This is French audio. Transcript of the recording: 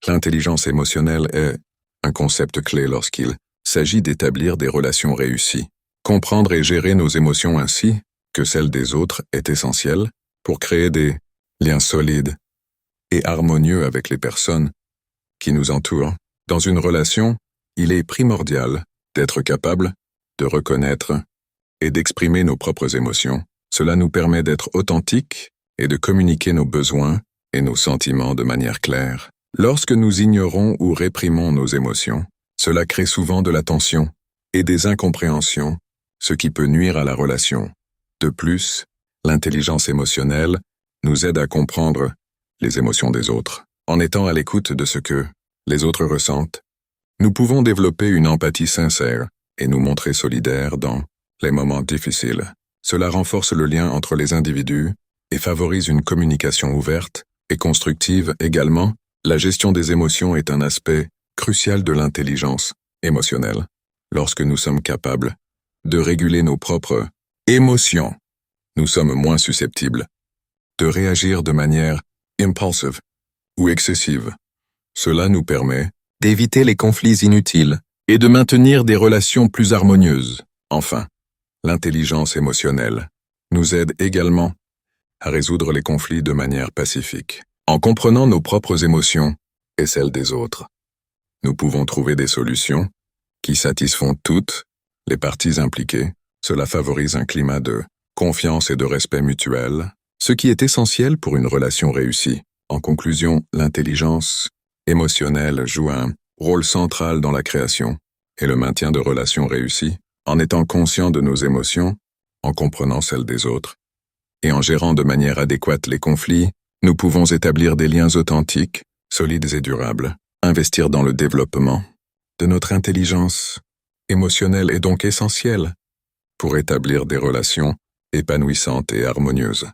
L'intelligence émotionnelle est un concept clé lorsqu'il s'agit d'établir des relations réussies. Comprendre et gérer nos émotions ainsi que celles des autres est essentiel pour créer des liens solides et harmonieux avec les personnes qui nous entourent. Dans une relation, il est primordial d'être capable de reconnaître et d'exprimer nos propres émotions. Cela nous permet d'être authentiques et de communiquer nos besoins et nos sentiments de manière claire. Lorsque nous ignorons ou réprimons nos émotions, cela crée souvent de la tension et des incompréhensions, ce qui peut nuire à la relation. De plus, l'intelligence émotionnelle nous aide à comprendre les émotions des autres. En étant à l'écoute de ce que les autres ressentent, nous pouvons développer une empathie sincère et nous montrer solidaires dans les moments difficiles. Cela renforce le lien entre les individus et favorise une communication ouverte et constructive également. La gestion des émotions est un aspect crucial de l'intelligence émotionnelle. Lorsque nous sommes capables de réguler nos propres émotions, nous sommes moins susceptibles de réagir de manière impulsive ou excessive. Cela nous permet d'éviter les conflits inutiles et de maintenir des relations plus harmonieuses. Enfin, l'intelligence émotionnelle nous aide également à résoudre les conflits de manière pacifique. En comprenant nos propres émotions et celles des autres, nous pouvons trouver des solutions qui satisfont toutes les parties impliquées. Cela favorise un climat de confiance et de respect mutuel, ce qui est essentiel pour une relation réussie. En conclusion, l'intelligence émotionnelle joue un rôle central dans la création et le maintien de relations réussies. En étant conscient de nos émotions, en comprenant celles des autres, et en gérant de manière adéquate les conflits, nous pouvons établir des liens authentiques, solides et durables. Investir dans le développement de notre intelligence émotionnelle est donc essentiel pour établir des relations épanouissantes et harmonieuses.